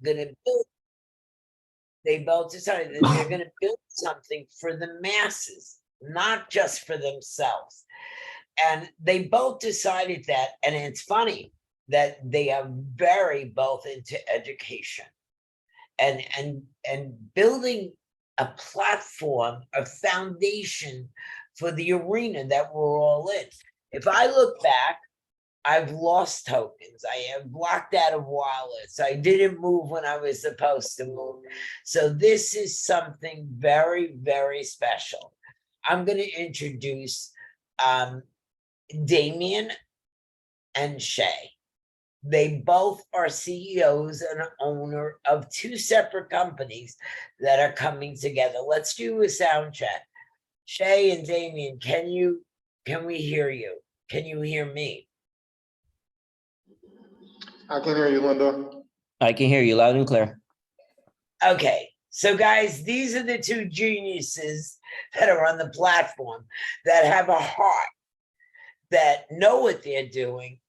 going to build. They both decided that they're going to build something for the masses, not just for themselves. And they both decided that, and it's funny that they are very both into education and building a platform, a foundation for the arena that we're all in. If I look back, I've lost tokens. I have blocked out of wallets. I didn't move when I was supposed to move. So this is something very, very special. I'm going to introduce Damien and Che. They both are CEOs and owner of two separate companies that are coming together. Let's do a sound check. Che and Damien, can we hear you? Can you hear me? I can hear you, Linda. I can hear you loud and clear. Okay, so guys, these are the two geniuses that are on the platform that have a heart, that know what they're doing,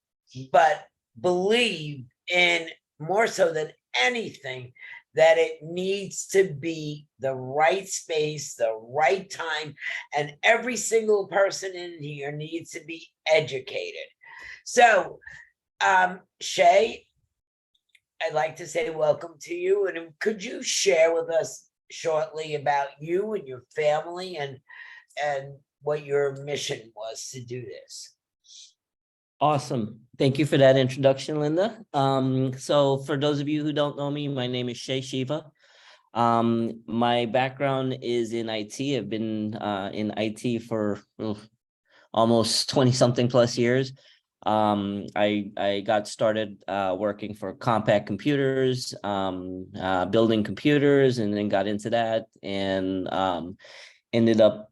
but believe in, more so than anything, that it needs to be the right space, the right time, and every single person in here needs to be educated. So, Che, I'd like to say welcome to you, and could you share with us shortly about you and your family and what your mission was to do this? Awesome. Thank you for that introduction, Linda. So for those of you who don't know me, my name is Che Shiva. My background is in IT. I've been in IT for almost 20 something plus years. I got started working for Compact Computers, building computers, and then got into that and ended up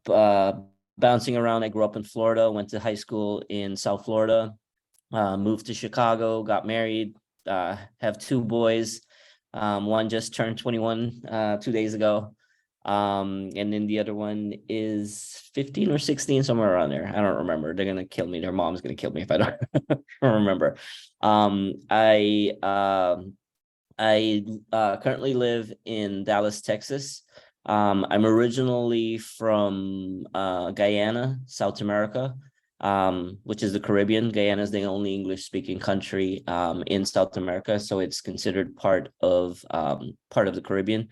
bouncing around. I grew up in Florida, went to high school in South Florida, moved to Chicago, got married, have two boys. One just turned 21 2 days ago. And then the other one is 15 or 16, somewhere around there. I don't remember. They're gonna kill me. Their mom's gonna kill me if I don't remember. I currently live in Dallas, Texas. I'm originally from Guyana, South America, which is the Caribbean. Guyana is the only English-speaking country in South America, so it's considered part of the Caribbean.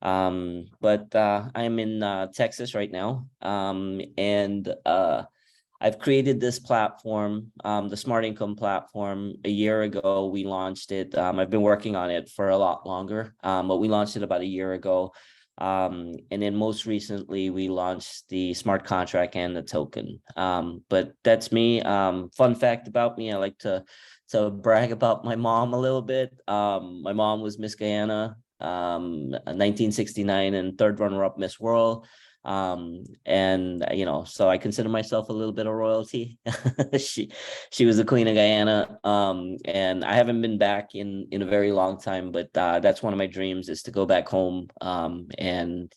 But I'm in Texas right now, and I've created this platform, the Smart Income platform. A year ago, we launched it. I've been working on it for a lot longer, but we launched it about a year ago. And then most recently, we launched the smart contract and the token. But that's me. Fun fact about me, I like to brag about my mom a little bit. My mom was Miss Guyana, 1969, and third runner-up Miss World. And so I consider myself a little bit of royalty. She was the Queen of Guyana. And I haven't been back in a very long time, but that's one of my dreams, is to go back home. And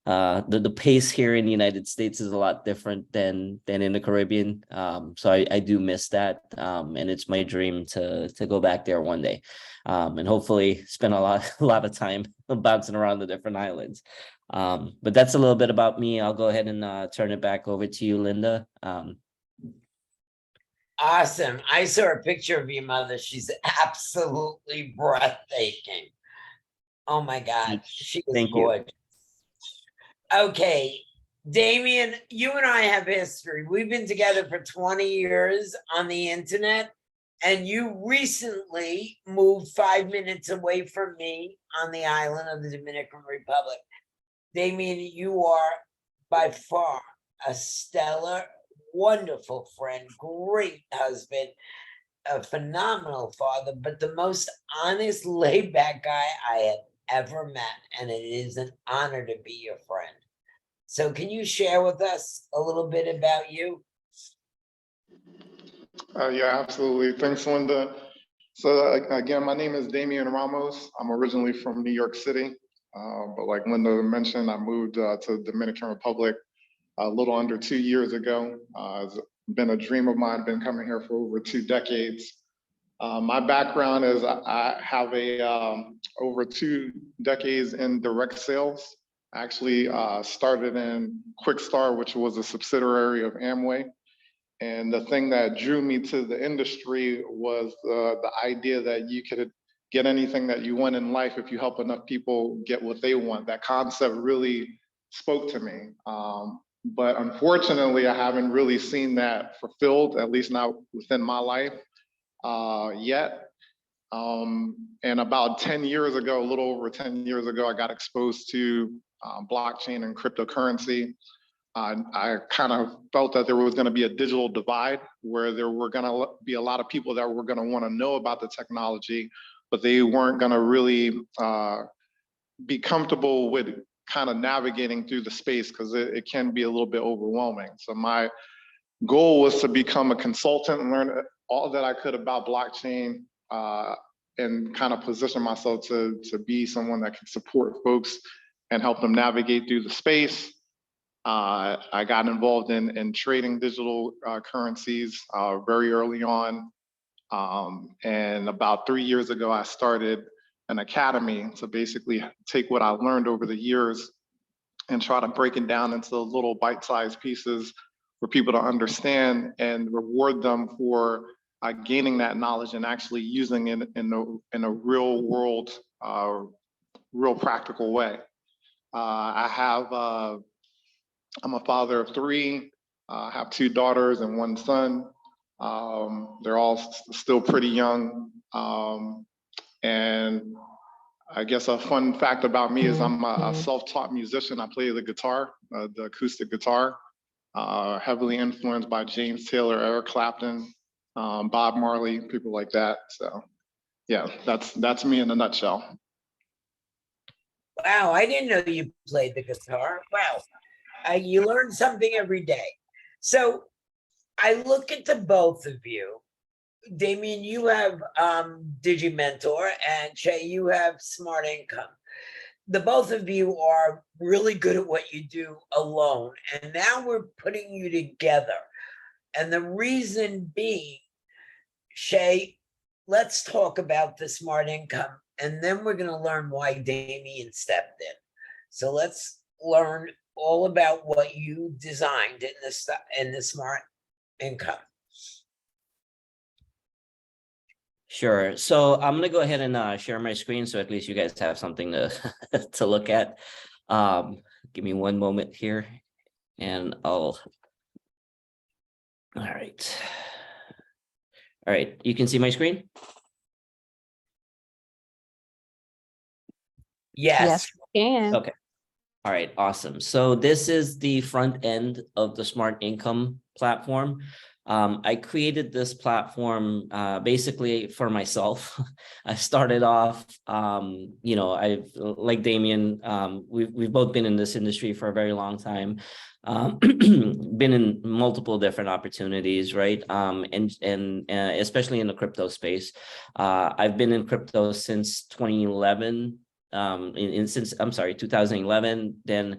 the pace here in the United States is a lot different than in the Caribbean. So I do miss that. And it's my dream to go back there one day. And hopefully spend a lot of time bouncing around the different islands. But that's a little bit about me. I'll go ahead and turn it back over to you, Linda. Awesome. I saw a picture of your mother. She's absolutely breathtaking. Oh my God. She is gorgeous. Okay. Damien, you and I have history. We've been together for 20 years on the internet, and you recently moved 5 minutes away from me on the island of the Dominican Republic. Damien, you are by far a stellar, wonderful friend, great husband, a phenomenal father, but the most honest, laid-back guy I have ever met, and it is an honor to be your friend. So can you share with us a little bit about you? Yeah, absolutely. Thanks, Linda. So again, my name is Damien Ramos. I'm originally from New York City. But like Linda mentioned, I moved to the Dominican Republic a little under 2 years ago. It's been a dream of mine, been coming here for over 2 decades. My background is I have over 2 decades in direct sales. I actually started in Quickstar, which was a subsidiary of Amway. And the thing that drew me to the industry was the idea that you could get anything that you want in life if you help enough people get what they want. That concept really spoke to me. But unfortunately, I haven't really seen that fulfilled, at least not within my life yet. And about 10 years ago, a little over 10 years ago, I got exposed to blockchain and cryptocurrency. I kind of felt that there was going to be a digital divide where there were going to be a lot of people that were going to want to know about the technology, but they weren't going to really be comfortable with kind of navigating through the space because it can be a little bit overwhelming. So my goal was to become a consultant and learn all that I could about blockchain and kind of position myself to be someone that can support folks and help them navigate through the space. I got involved in trading digital currencies very early on. And about 3 years ago, I started an academy to basically take what I learned over the years and try to break it down into little bite-sized pieces for people to understand and reward them for gaining that knowledge and actually using it in a real world, real practical way. I'm a father of 3. I have 2 daughters and 1 son. They're all still pretty young. And I guess a fun fact about me is I'm a self-taught musician. I play the guitar, the acoustic guitar, heavily influenced by James Taylor, Eric Clapton, Bob Marley, people like that. So yeah, that's me in a nutshell. Wow, I didn't know you played the guitar. Wow. You learn something every day. So I look at the both of you. Damien, you have Digimentor, and Che, you have SmartIncome. The both of you are really good at what you do alone, and now we're putting you together. And the reason being, Che, let's talk about the SmartIncome, and then we're going to learn why Damien stepped in. So let's learn all about what you designed in the SmartIncome. Sure. So I'm going to go ahead and share my screen so at least you guys have something to to look at. Give me one moment here and all right. All right. You can see my screen? Yes. Can. Okay. All right. Awesome. So this is the front end of the SmartIncome platform. I created this platform basically for myself. I started off, I've like Damien, we've both been in this industry for a very long time, been in multiple different opportunities, right? And especially in the crypto space. I've been in crypto since 2011. Since 2011, then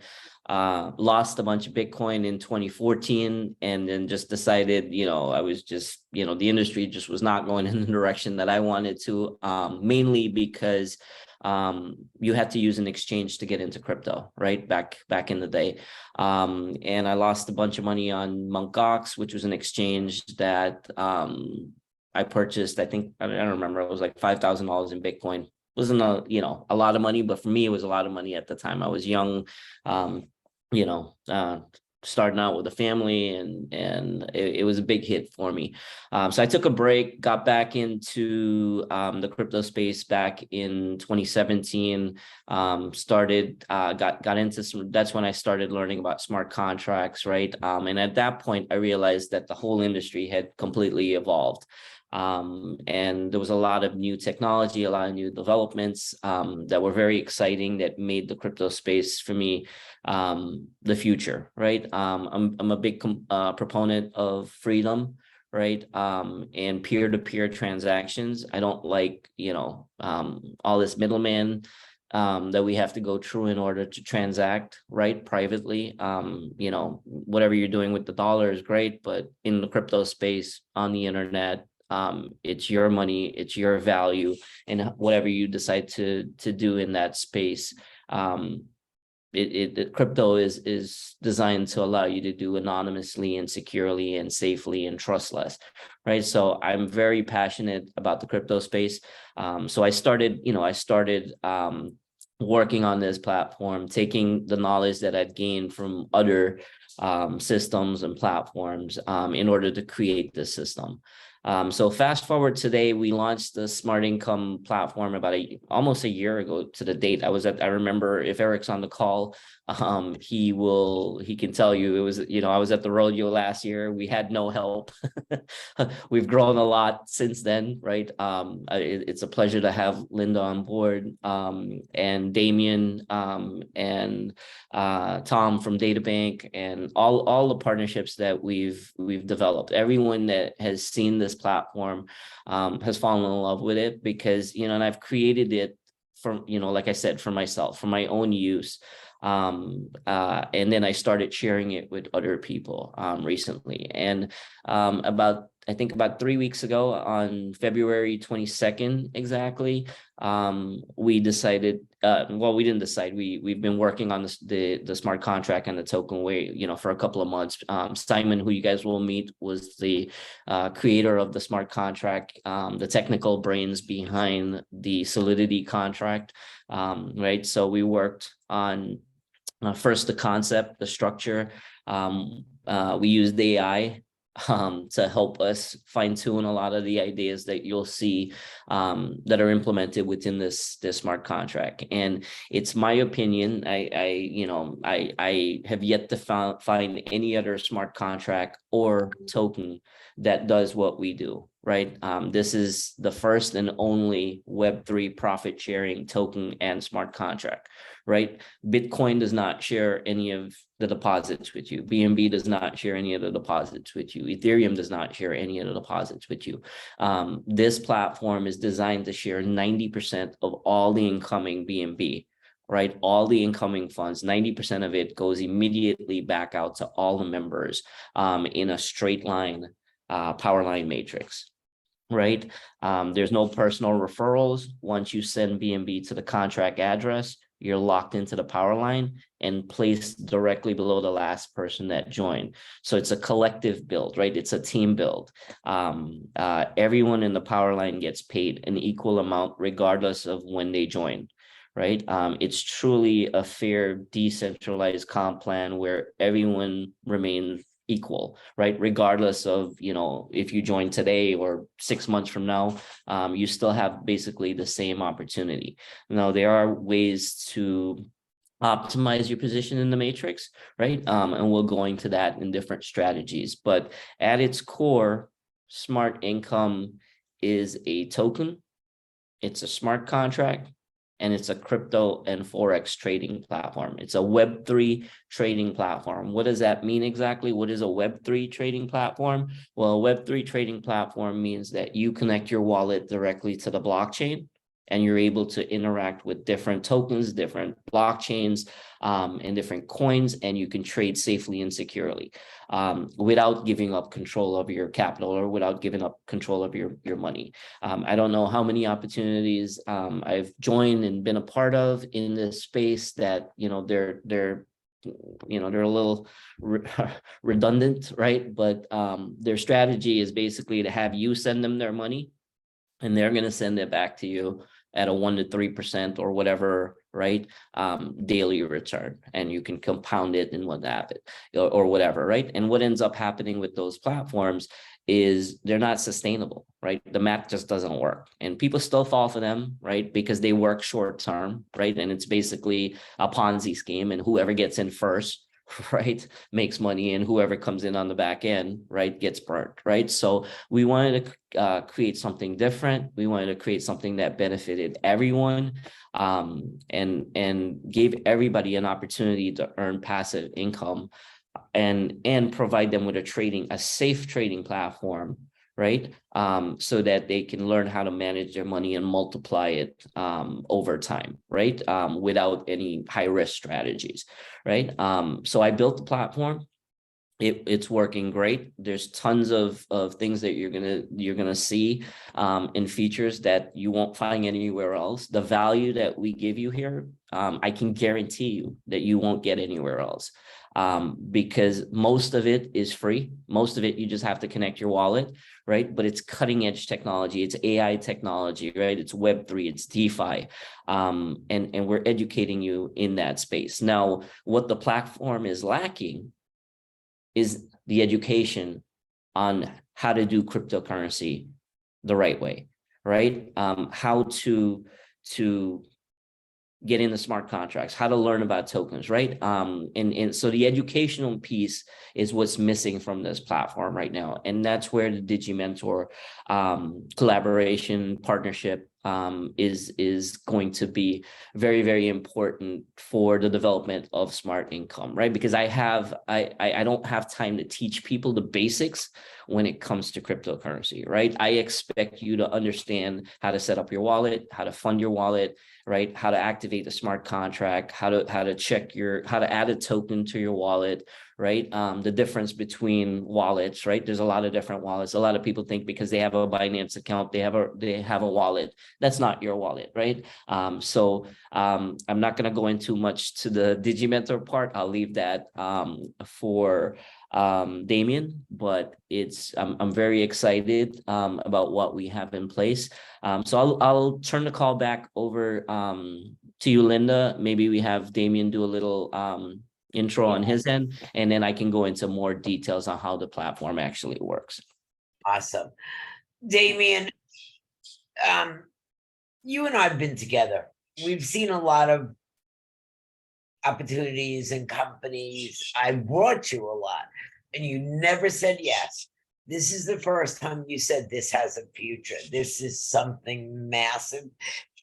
lost a bunch of Bitcoin in 2014, and then just decided, I was just, the industry just was not going in the direction that I wanted to, mainly because you had to use an exchange to get into crypto, right? Back in the day. And I lost a bunch of money on Mt. Gox, which was an exchange that I purchased. I think, I don't remember, it was like $5,000 in Bitcoin. Wasn't a lot of money, but for me, it was a lot of money at the time. I was young, starting out with a family, and it was a big hit for me. So I took a break, got back into the crypto space back in 2017, got into some, that's when I started learning about smart contracts, right? And at that point, I realized that the whole industry had completely evolved. And there was a lot of new technology, a lot of new developments that were very exciting, that made the crypto space for me the future, right? I'm a big proponent of freedom, right? And peer-to-peer transactions. I don't like, all this middleman that we have to go through in order to transact, right, privately. Whatever you're doing with the dollar is great, but in the crypto space, on the internet, It's your money, it's your value, and whatever you decide to do in that space. The crypto is designed to allow you to do anonymously and securely and safely and trustless, right? So I'm very passionate about the crypto space. So I started working on this platform, taking the knowledge that I'd gained from other systems and platforms in order to create this system. So fast forward today, we launched the Smart Income platform about almost a year ago to the date. I remember, if Eric's on the call, he can tell you, it was, I was at the rodeo last year. We had no help. We've grown a lot since then, right? It's a pleasure to have Linda on board, and Damien, and Tom from DataBank, and all the partnerships that we've developed. Everyone that has seen this platform has fallen in love with it, because and I've created it for, like I said, for myself, for my own use. And then I started sharing it with other people recently. And I think about 3 weeks ago, on February 22nd exactly, we decided, we didn't decide, we've been working on the smart contract and the token way, for a couple of months. Simon, who you guys will meet, was the creator of the smart contract, the technical brains behind the Solidity contract, right? So we worked on first the concept, the structure. We used AI to help us fine tune a lot of the ideas that you'll see that are implemented within this smart contract. And it's my opinion, I have yet to find any other smart contract or token that does what we do, right? This is the first and only Web3 profit sharing token and smart contract, right? Bitcoin does not share any of the deposits with you. BNB does not share any of the deposits with you. Ethereum does not share any of the deposits with you. This platform is designed to share 90% of all the incoming BNB, right? All the incoming funds, 90% of it goes immediately back out to all the members in a straight line power line matrix, right? There's no personal referrals. Once you send BNB to the contract address, you're locked into the power line and placed directly below the last person that joined. So it's a collective build, right? It's a team build. Everyone in the power line gets paid an equal amount regardless of when they join, right? It's truly a fair, decentralized comp plan where everyone remains equal, right? Regardless of, if you join today or 6 months from now, you still have basically the same opportunity. Now, there are ways to optimize your position in the matrix, right? And we'll go into that in different strategies. But at its core, Smart Income is a token, it's a smart contract, and it's a crypto and Forex trading platform. It's a Web3 trading platform. What does that mean exactly? What is a Web3 trading platform? Well, a Web3 trading platform means that you connect your wallet directly to the blockchain, and you're able to interact with different tokens, different blockchains, and different coins, and you can trade safely and securely without giving up control of your capital or without giving up control of your money. I don't know how many opportunities I've joined and been a part of in this space that, they're a little redundant, right? But their strategy is basically to have you send them their money, and they're going to send it back to you at a 1 to 3% or whatever, right? Daily return, and you can compound it in what happen or whatever, right? And what ends up happening with those platforms is they're not sustainable, right? The math just doesn't work, and people still fall for them, right? Because they work short term, right? And it's basically a Ponzi scheme, and whoever gets in first, right, makes money, and whoever comes in on the back end, right, gets burnt, right? So we wanted to create something different. We wanted to create something that benefited everyone, and gave everybody an opportunity to earn passive income, and provide them with a safe trading platform, right? So that they can learn how to manage their money and multiply it over time, right? Without any high risk strategies, right? So I built the platform. It's working great. There's tons of things that you're gonna see in features that you won't find anywhere else. The value that we give you here, I can guarantee you that you won't get anywhere else, because most of it is free. Most of it you just have to connect your wallet, right? But it's cutting edge technology. It's AI technology, right? It's Web3, it's DeFi, and we're educating you in that space. Now, what the platform is lacking is the education on how to do cryptocurrency the right way, right? How to get into smart contracts, how to learn about tokens, right? And so the educational piece is what's missing from this platform right now. And that's where the Digimentor collaboration partnership is going to be very, very important for the development of smart income, right? Because I don't have time to teach people the basics when it comes to cryptocurrency, right? I expect you to understand how to set up your wallet, how to fund your wallet, right? How to activate the smart contract, how to check how to add a token to your wallet, right? The difference between wallets, right? There's a lot of different wallets. A lot of people think because they have a Binance account, they have a wallet. That's not your wallet, right? So I'm not going to go into much to the Digimentor part. I'll leave that for Damien, but I'm very excited about what we have in place. So I'll turn the call back over to you, Linda. Maybe we have Damien do a little intro on his end, and then I can go into more details on how the platform actually works. Awesome. Damien, you and I have been together. We've seen a lot of opportunities and companies. I brought you a lot, and you never said yes. This is the first time you said this has a future. This is something massive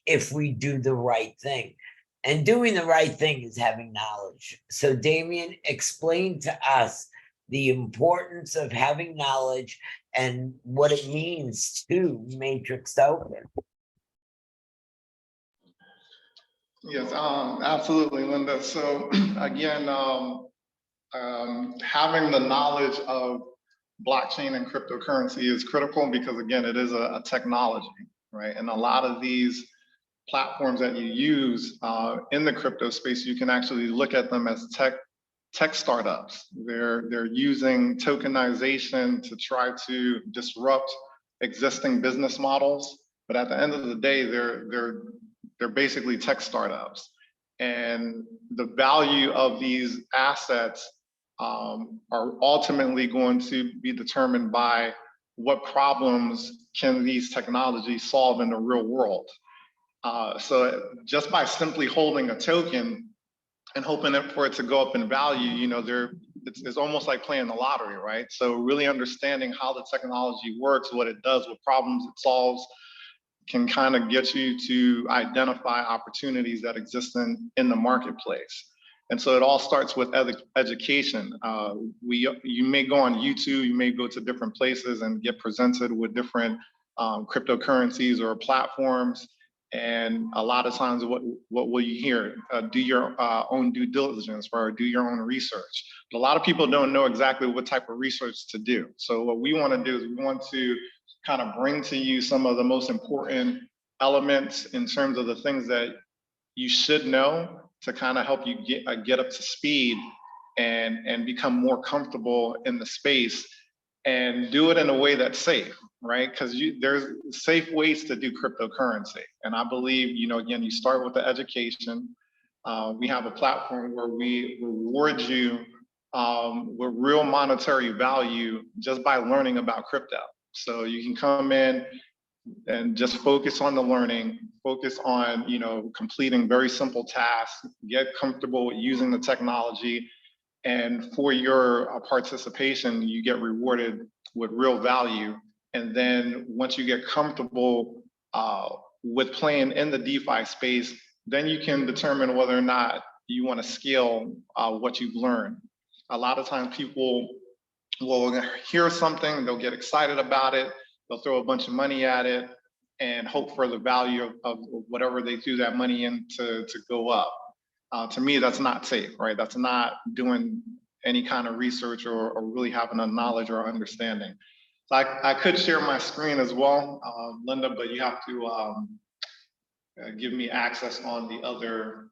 if we do the right thing. And doing the right thing is having knowledge. So Damien, explain to us the importance of having knowledge and what it means to matrix open. Yes, absolutely, Linda. So again, having the knowledge of blockchain and cryptocurrency is critical because, again, it is a technology, right? And a lot of these platforms that you use in the crypto space, you can actually look at them as tech startups. They're using tokenization to try to disrupt existing business models, but at the end of the day, they're basically tech startups. And the value of these assets are ultimately going to be determined by what problems can these technologies solve in the real world. So just by simply holding a token and hoping for it to go up in value, it's almost like playing the lottery, right? So really understanding how the technology works, what it does, what problems it solves, can kind of get you to identify opportunities that exist in the marketplace. And so it all starts with education. You may go on YouTube, you may go to different places and get presented with different cryptocurrencies or platforms. And a lot of times what will you hear? Do your own due diligence or do your own research. But a lot of people don't know exactly what type of research to do. So what we want to do is we want to kind of bring to you some of the most important elements in terms of the things that you should know to kind of help you get up to speed and become more comfortable in the space and do it in a way that's safe, right? Because there's safe ways to do cryptocurrency. And I believe, again, you start with the education. We have a platform where we reward you with real monetary value just by learning about crypto. So you can come in and just focus on the learning, focus on, completing very simple tasks, get comfortable with using the technology. And for your participation, you get rewarded with real value. And then once you get comfortable with playing in the DeFi space, then you can determine whether or not you want to scale what you've learned. A lot of times people will hear something, they'll get excited about it, they'll throw a bunch of money at it and hope for the value of whatever they threw that money in to go up. To me, that's not safe, right? That's not doing any kind of research or really having a knowledge or understanding. So I could share my screen as well, Linda, but you have to give me access on the other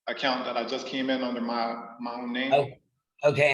account that I just came in under my own name. Oh, okay.